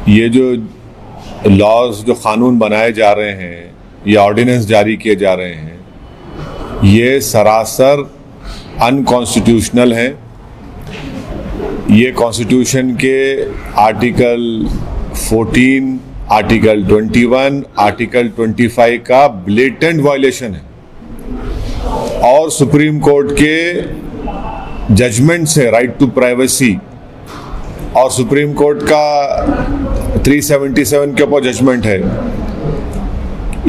ये जो लॉज, जो कानून बनाए जा रहे हैं या ऑर्डिनेंस जारी किए जा रहे हैं, ये सरासर अनकॉन्स्टिट्यूशनल हैं। ये कॉन्स्टिट्यूशन के आर्टिकल 14, आर्टिकल 21, आर्टिकल 25 का ब्लेटेंट वायलेशन है और सुप्रीम कोर्ट के जजमेंट से राइट टू प्राइवेसी और सुप्रीम कोर्ट का 377 के ऊपर जजमेंट है।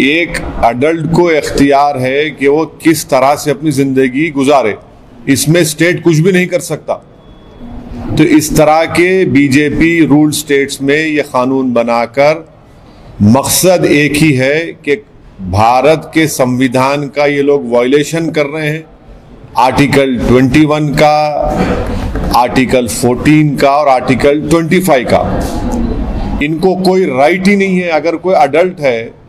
एक अडल्ट को इख्तियार है कि वो किस तरह से अपनी जिंदगी गुजारे, इसमें स्टेट कुछ भी नहीं कर सकता। तो इस तरह के बीजेपी रूल स्टेट्स में ये कानून बनाकर मकसद एक ही है कि भारत के संविधान का ये लोग वायलेशन कर रहे हैं, आर्टिकल 21 का, आर्टिकल 14 का और आर्टिकल 25 का। इनको कोई राइट ही नहीं है। अगर कोई अडल्ट है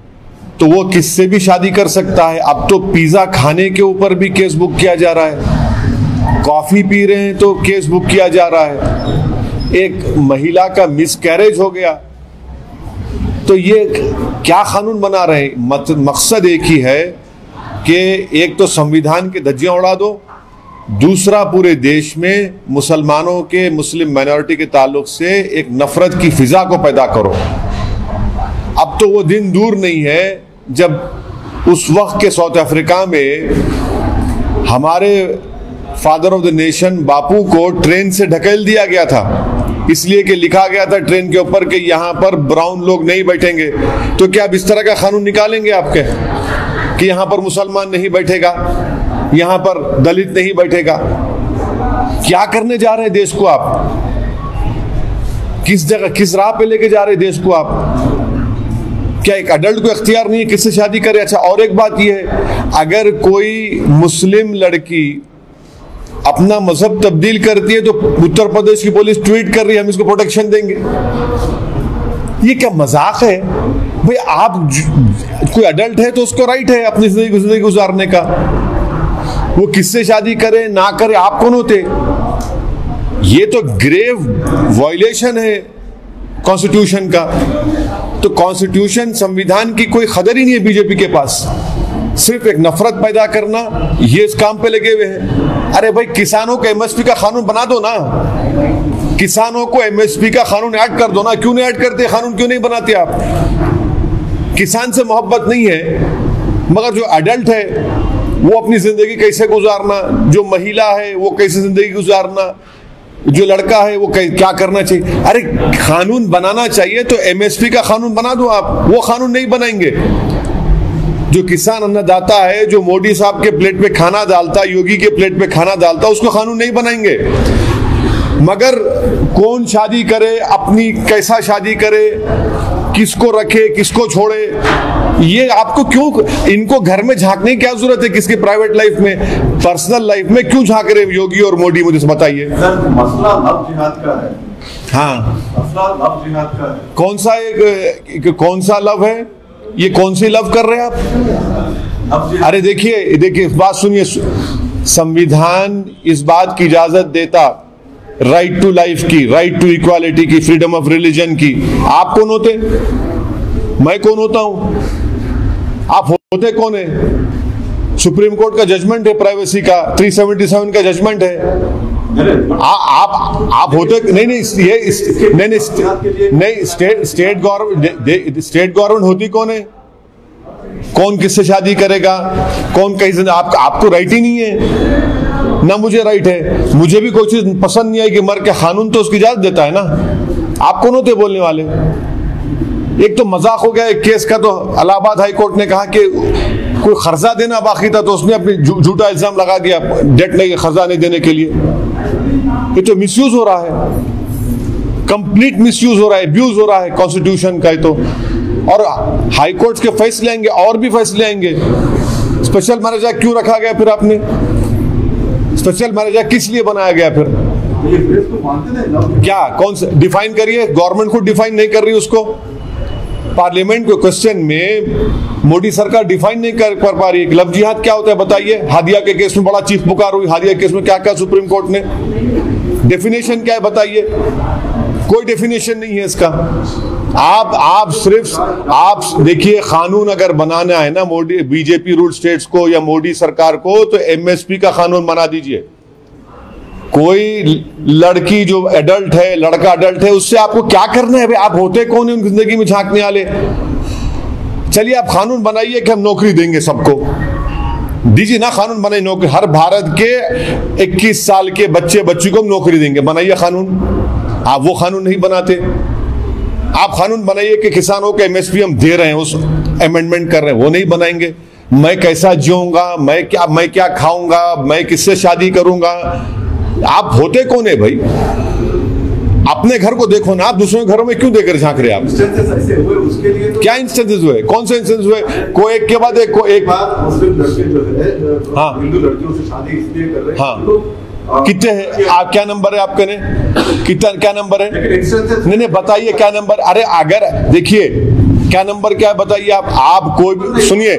तो वो किससे भी शादी कर सकता है। अब तो पिज्जा खाने के ऊपर भी केस बुक किया जा रहा है, कॉफी पी रहे हैं तो केस बुक किया जा रहा है, एक महिला का मिसकैरेज हो गया। तो ये क्या कानून बना रहे हैं? मकसद एक ही है कि एक तो संविधान के धज्जियां उड़ा दो, दूसरा पूरे देश में मुसलमानों के, मुस्लिम माइनॉरिटी के ताल्लुक से एक नफरत की फिजा को पैदा करो। अब तो वो दिन दूर नहीं है जब उस वक्त के साउथ अफ्रीका में हमारे फादर ऑफ द नेशन बापू को ट्रेन से ढकेल दिया गया था, इसलिए कि लिखा गया था ट्रेन के ऊपर कि यहां पर ब्राउन लोग नहीं बैठेंगे। तो क्या अब इस तरह का कानून निकालेंगे आपके कि यहां पर मुसलमान नहीं बैठेगा, यहां पर दलित नहीं बैठेगा? क्या करने जा रहे हैं देश को आप? किस जगह, किस राह पे लेके जा रहे हैं देश को आप? क्या एक अडल्ट को इख्तियार नहीं है किससे शादी करे? अच्छा, और एक बात यह है, अगर कोई मुस्लिम लड़की अपना मजहब तब्दील करती है तो उत्तर प्रदेश की पुलिस ट्वीट कर रही है हम इसको प्रोटेक्शन देंगे। ये क्या मजाक है भाई? आप कोई अडल्ट है तो उसको राइट है अपनी जिंदगी गुजारने का, वो किससे शादी करे ना करे, आप कौन होते? ये तो ग्रेव वायलेशन है कॉन्स्टिट्यूशन का। तो कॉन्स्टिट्यूशन, संविधान की कोई कदर ही नहीं है बीजेपी के पास, सिर्फ एक नफरत पैदा करना, ये इस काम पे लगे हुए हैं। अरे भाई, किसानों को एमएसपी का कानून बना दो ना, किसानों को एमएसपी का कानून ऐड कर दो ना। क्यों नहीं ऐड करते? कानून क्यों नहीं बनाते आप? किसान से मोहब्बत नहीं है, मगर जो अडल्ट है वो अपनी जिंदगी कैसे गुजारना, जो महिला है वो कैसे जिंदगी गुजारना, जो लड़का है वो क्या करना चाहिए। अरे कानून बनाना चाहिए तो एमएसपी का कानून बना दो आप, वो कानून नहीं बनाएंगे। जो किसान अन्नदाता है, जो मोदी साहब के प्लेट पे खाना डालता, योगी के प्लेट पे खाना डालता, उसको कानून नहीं बनाएंगे। मगर कौन शादी करे, अपनी कैसा शादी करे, किसको रखे किसको छोड़े, ये आपको क्यों, इनको घर में झांकने की क्या जरूरत है? किसके प्राइवेट लाइफ में, पर्सनल लाइफ में क्यों झांक रहे योगी और मोदी? मुझे बताइए। मसला लव जिहाद का है। हाँ, मसला लव जिहाद का है। कौन सा लव है? ये कौन सी लव कर रहे हैं आप? अरे देखिए बात सुनिए, संविधान इस बात की इजाजत देता राइट टू लाइफ की, राइट टू इक्वालिटी की, फ्रीडम ऑफ रिलीजन की। आप कौन होते? मैं कौन होता हूं? आप होते कौन है? सुप्रीम कोर्ट का जजमेंट है प्राइवेसी का, 377 का जजमेंट है। आप होते नहीं, स्टेट गवर्नमेंट होती कौन है? कौन किससे शादी करेगा, कौन कैसे? आपको राइट ही नहीं है ना, मुझे राइट है। मुझे भी कोई चीज पसंद नहीं आई कि मर के, कानून तो उसकी इजाजत देता है ना। आप कौन होते बोलने वाले? एक तो मजाक हो गया एक केस का, तो इलाहाबाद हाई कोर्ट ने कहा कि कोई खर्जा देना बाकी था तो उसने अपनी झूठा इल्जाम लगा दिया डेट नहीं, खर्जा नहीं देने के लिए। ये तो मिसयूज हो रहा है, कंप्लीट मिसयूज हो रहा है, अब्यूज हो रहा है कॉन्स्टिट्यूशन का। तो और हाई कोर्ट के फैसले आएंगे, और भी फैसले आएंगे। स्पेशल मैनेजर क्यों रखा गया फिर? आपने स्पेशल मैनेजर किस लिए बनाया गया फिर? क्या, कौन सा डिफाइन करिए? गवर्नमेंट को डिफाइन नहीं कर रही उसको। पार्लियामेंट के क्वेश्चन में मोदी सरकार डिफाइन नहीं कर पा रही है। लव जिहाद क्या होता है बताइए? हादिया के केस में बड़ा चीख पुकार हुई, हादिया केस में क्या क्या सुप्रीम कोर्ट ने डेफिनेशन क्या है बताइए? कोई डेफिनेशन नहीं है इसका। आप सिर्फ आप देखिए, कानून अगर बनाना है ना मोदी बीजेपी रूल स्टेट्स को या मोदी सरकार को, तो एमएसपी का कानून बना दीजिए। कोई लड़की जो एडल्ट है, लड़का एडल्ट है, उससे आपको क्या करना है भाई? आप होते कौन है उनकी जिंदगी में झांकने वाले? चलिए आप कानून बनाइए कि हम नौकरी देंगे सबको, दीजिए ना कानून बनाइए, नौकरी हर भारत के 21 साल के बच्ची को हम नौकरी देंगे, बनाइए कानून। आप वो कानून नहीं बनाते। आप कानून बनाइए कि किसानों के एमएसपी हम दे रहे हैं, उस अमेंडमेंट कर रहे हैं, वो नहीं बनाएंगे। मैं कैसा जीऊंगा, मैं क्या खाऊंगा, मैं किससे शादी करूंगा? आप होते कौन है भाई? अपने घर को देखो ना, आप दूसरों के घरों में क्यों देकर झांक रहे हैं आप? ऐसे हुए उसके लिए तो क्या इंस्टेंसेस हुए? कौन से इंस्टेंसेस हुए? को एक के बाद एक बात, मुस्लिम लड़के जो है, हाँ, हिंदू लड़कियों से शादी इसलिए कर रहे हैं, हाँ, कितने हैं आप? क्या नंबर है आपके? ने कितना, क्या नंबर है? नहीं बताइए क्या नंबर। अरे अगर देखिए क्या नंबर क्या है बताइए आप कोई सुनिए,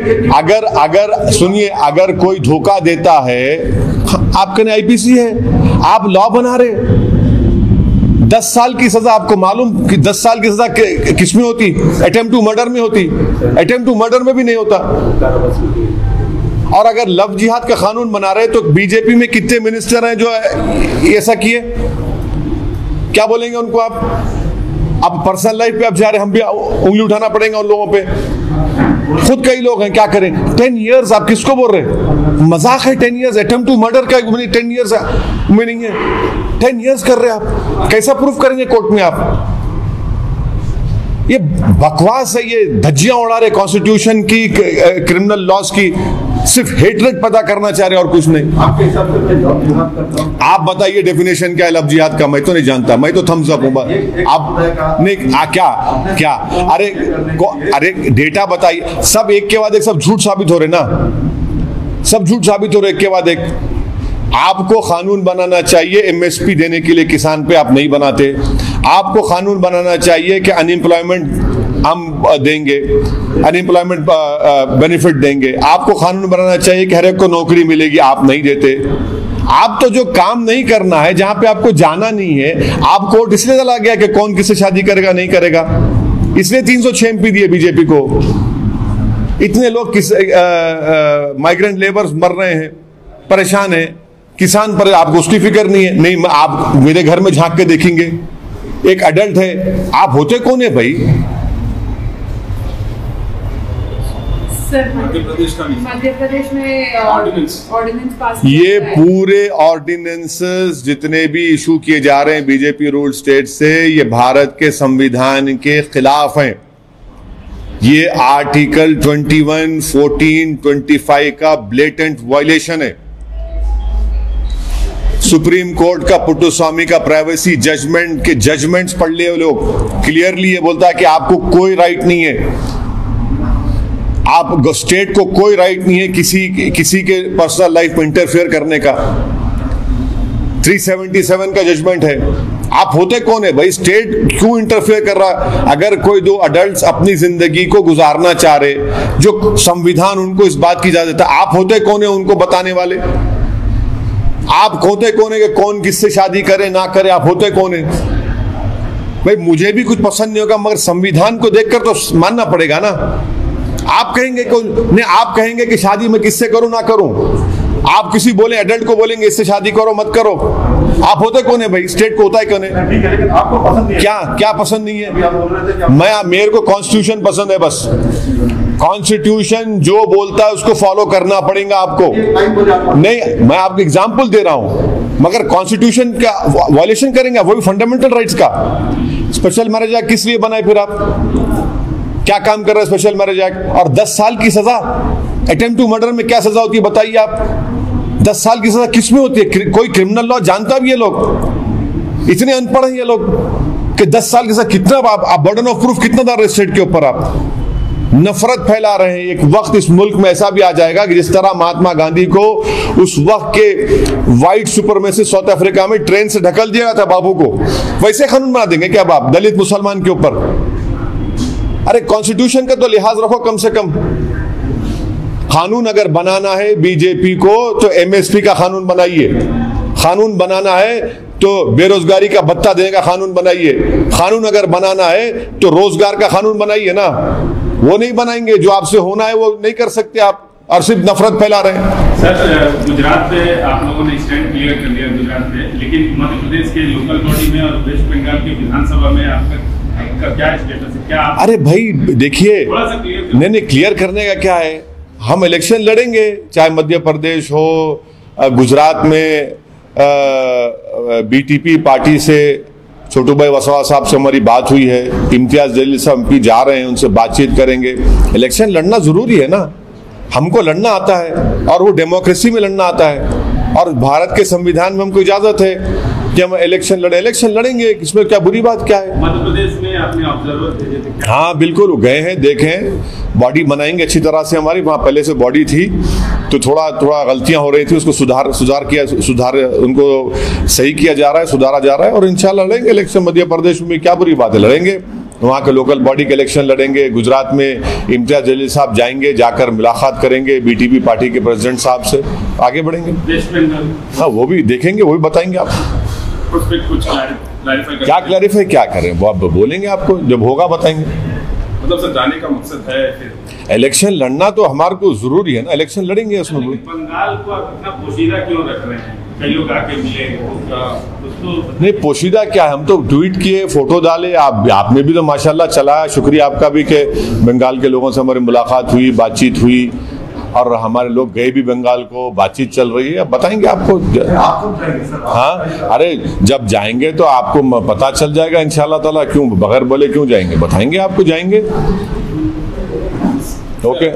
अगर कोई धोखा देता है, आपके ने आईपीसी है, आप लॉ बना रहे, 10 साल की सजा। आपको मालूम कि 10 साल की सजा किसमें होती? अटेम्प्ट टू मर्डर में होती। अटेम्प्ट टू मर्डर में भी नहीं होता। और अगर लव जिहाद का कानून बना रहे तो बीजेपी में कितने मिनिस्टर हैं जो ऐसा किए? क्या बोलेंगे उनको आप? अब पर्सनल लाइफ पे आप जा रहे, हम भी उंगली उठाना पड़ेगा उन लोगों पे। खुद कई लोग हैं, क्या करें? 10 इयर्स आप किसको बोल रहे हैं? मजाक है 10 इयर्स? अटेम्प्ट टू मर्डर का 10 इयर्स में नहीं है, 10 इयर्स कर रहे हैं आप। कैसा प्रूफ करेंगे कोर्ट में आप? ये बकवास है, ये धज्जियां उड़ा रहे कॉन्स्टिट्यूशन की, क्रिमिनल लॉज की, सिर्फ हेटरेट पता करना चाह रहे और कुछ नहीं। आपके हिसाब से मैं लव जिहाद करता हूं, आप बताइए डेफिनेशन क्या है लव जिहाद का? मैं तो नहीं जानता, मैं तो थम्स अप हूं। आप नहीं क्या अरे डेटा बताइए। सब एक के बाद एक सब झूठ साबित हो रहे ना, सब झूठ साबित हो रहे एक के बाद एक। आपको कानून बनाना चाहिए एमएसपी देने के लिए किसान पे, आप नहीं बनाते। आपको कानून बनाना चाहिए कि अनएम्प्लॉयमेंट हम देंगे, अनएम्प्लॉयमेंट बेनिफिट देंगे। आपको कानून बनाना चाहिए कि हर एक को नौकरी मिलेगी, आप नहीं देते। आप तो जो काम नहीं करना है, जहां पे आपको जाना नहीं है, आप कोर्ट इसलिए चला गया कि कौन किससे शादी करेगा नहीं करेगा, इसलिए 306 एमपी दिए बीजेपी को। इतने लोग माइग्रेंट लेबर्स मर रहे हैं, परेशान हैं, किसान पर आपको उसकी फिक्र नहीं है। नहीं, आप मेरे घर में झांक के देखेंगे, एक अडल्ट है, आप होते कौन है भाई? सर, मध्य प्रदेश में ऑर्डिनेंस पास, ये पूरे ऑर्डिनेंसेस जितने भी इशू किए जा रहे हैं बीजेपी रूल स्टेट से, ये भारत के संविधान के खिलाफ हैं। ये आर्टिकल 21, 14, 25 का ब्लेटेंट वायलेशन है। सुप्रीम कोर्ट का पुट्टुस्वामी का प्राइवेसी जजमेंट के जजमेंट्स पढ़ लिए लोग, क्लियरली ये बोलता है कि आपको कोई राइट नहीं है, आप स्टेट को कोई राइट नहीं है किसी के पर्सनल लाइफ में इंटरफेयर करने का। 377 का जजमेंट है। आप होते कौन है भाई? स्टेट क्यों इंटरफेयर कर रहा? अगर कोई दो अडल्ट्स अपनी जिंदगी को गुजारना चाह रहे, जो संविधान उनको इस बात की इजाजत है, आप होते कौन है उनको बताने वाले? आप होते कौन है कि कौन किससे शादी करे ना करे? आप होते कौन है भाई? मुझे भी कुछ पसंद नहीं होगा, मगर संविधान को देखकर तो मानना पड़ेगा ना। आप कहेंगे नहीं, आप कहेंगे कि शादी मैं किससे करूं ना करूं, आप किसी बोले एडल्ट को बोलेंगे इससे शादी करो मत करो। आप होते कौन है भाई? स्टेट को होता है कौन है? ठीक है, लेकिन आपको पसंद नहीं है। क्या पसंद नहीं है? आप बोल रहे थे कि मेरे को कॉन्स्टिट्यूशन पसंद है बस। कॉन्स्टिट्यूशन जो बोलता है उसको फॉलो करना पड़ेगा आपको। नहीं, मैं आपको एग्जाम्पल दे रहा हूं, मगर कॉन्स्टिट्यूशन का वायलेशन करेंगे, वो भी फंडामेंटल राइट्स का। स्पेशल मैरिज एक्ट किस लिए बनाए फिर? आप क्या काम कर रहे हैं स्पेशल मैरिज एक्ट? और 10 साल की सजा अटेम्प्ट टू मर्डर में क्या सजा होती है बताइए आप? 10 साल की सजा किसमें होती है? कोई क्रिमिनल लॉ जानता भी है? लोग इतने अनपढ़ हैं ये लोग कि 10 साल की सजा कितना, आप बर्डन ऑफ प्रूफ कितना डाल रहे स्टेट के ऊपर? आप नफरत फैला रहे हैं। एक वक्त इस मुल्क में ऐसा भी आ जाएगा कि जिस तरह महात्मा गांधी को उस वक्त के व्हाइट सुपरमेसिस्ट साउथ अफ्रीका में ट्रेन से ढकल दिया था बाबू को, वैसे कानून बना देंगे क्या बाप दलित मुसलमान के ऊपर? अरे कॉन्स्टिट्यूशन का तो लिहाज रखो कम से कम। कानून अगर बनाना है बीजेपी को तो एमएसपी का कानून बनाइए। कानून बनाना है तो बेरोजगारी का भत्ता देने का कानून बनाइए। कानून अगर बनाना है तो रोजगार का कानून बनाइए ना, वो नहीं बनाएंगे। जो आपसे होना है वो नहीं कर सकते आप, और सिर्फ नफरत फैला रहे हैं। सर, गुजरात पे आप लोगों ने स्टैंड क्लियर कर लिया गुजरात पे, लेकिन मध्य प्रदेश के लोकल बॉडी में और वेस्ट बंगाल की विधानसभा में आपका क्या स्टेटस है? क्या आप अरे भाई देखिए, थोड़ा सा क्लियर नहीं क्लियर करने का क्या है, हम इलेक्शन लड़ेंगे, चाहे मध्य प्रदेश हो, गुजरात में बीटीपी पार्टी से छोटू भाई वसवा साहब से हमारी बात हुई है, इम्तियाज जलील साहब एमपी जा रहे हैं, उनसे बातचीत करेंगे। इलेक्शन लड़ना जरूरी है ना, हमको लड़ना आता है और वो डेमोक्रेसी में लड़ना आता है, और भारत के संविधान में हमको इजाजत है कि हम इलेक्शन लड़ेंगे, इसमें क्या बुरी बात क्या है? मध्य प्रदेश में आपने ऑब्जर्वर भेजे थे? हाँ बिल्कुल, गए हैं, देखें, बॉडी बनाएंगे अच्छी तरह से। हमारी वहाँ पहले से बॉडी थी तो थोड़ा गलतियां हो रही थी, उसको सुधार उनको सही किया जा रहा है, सुधारा जा रहा है, और इंशाल्लाह लड़ेंगे इलेक्शन। मध्य प्रदेश में क्या बुरी बात है, लड़ेंगे। वहाँ के लोकल बॉडी के इलेक्शन लड़ेंगे। गुजरात में इम्तियाज जलील साहब जाएंगे, जाकर मुलाकात करेंगे बीटीपी पार्टी के प्रेसिडेंट साहब से, आगे बढ़ेंगे। वेस्ट बंगाल, हाँ वो भी देखेंगे, वो भी बताएंगे आपको। उस पर कुछ क्लैरिफाई क्या क्लैरिफाई क्या करें, वो आप बोलेंगे, आपको जब होगा बताएंगे। मतलब सर, जाने का मकसद है फिर इलेक्शन लड़ना तो हमारे को जरूरी है ना, इलेक्शन लड़ेंगे उसमें। बंगाल को आप इतना पोशीदा क्यों रख रहे हैं? कई लोग आके मिले, नहीं पोशीदा क्या है, हम तो ट्वीट किए, फोटो डाले, आपने भी तो माशाल्लाह चलाया, शुक्रिया आपका भी कि बंगाल के लोगों से हमारी मुलाकात हुई, बातचीत हुई, और हमारे लोग गए भी बंगाल को, बातचीत चल रही है, अब बताएंगे आपको। हाँ अरे जब जाएंगे तो आपको पता चल जाएगा इंशाल्लाह ताला, क्यों बगैर बोले क्यों जाएंगे, बताएंगे आपको, जाएंगे। Okay.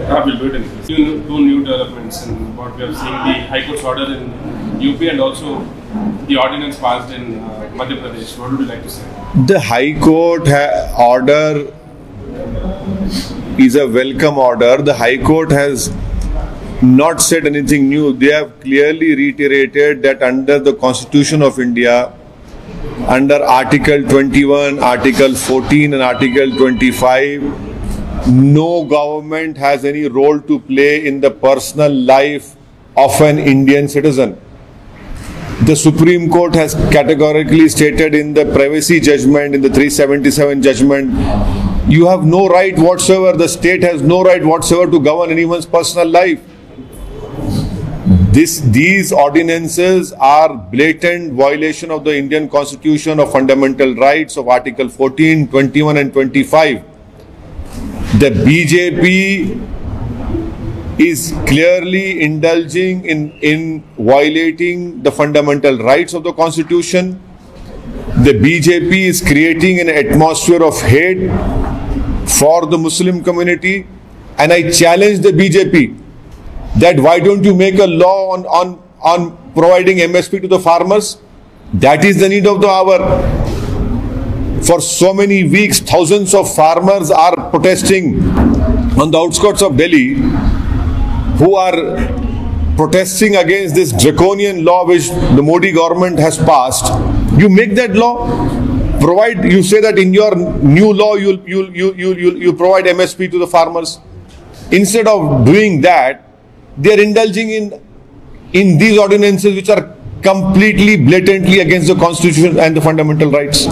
Two new developments in what we have seen: the High Court's order in UP and also the ordinance passed in Madhya Pradesh. What would you like to say? The High Court order is a welcome order. The High Court has not said anything new. They have clearly reiterated that under the Constitution of India, under Article 21, Article 14 and Article 25, no government has any role to play in the personal life of an Indian citizen. The Supreme Court has categorically stated in the privacy judgment, in the 377 judgment, you have no right whatsoever, the state has no right whatsoever to govern anyone's personal life. These ordinances are blatant violation of the Indian Constitution, of fundamental rights of Article 14, 21 and 25. The BJP is clearly indulging in violating the fundamental rights of the Constitution. The BJP is creating an atmosphere of hate for the Muslim community, and I challenge the BJP that why don't you make a law on providing MSP to the farmers? That is the need of the hour. For so many weeks, thousands of farmers are protesting on the outskirts of Delhi, who are protesting against this draconian law which the Modi government has passed. You make that law, you say that in your new law you provide MSP to the farmers. Instead of doing that, they are indulging in these ordinances which are completely, blatantly against the Constitution and the fundamental rights.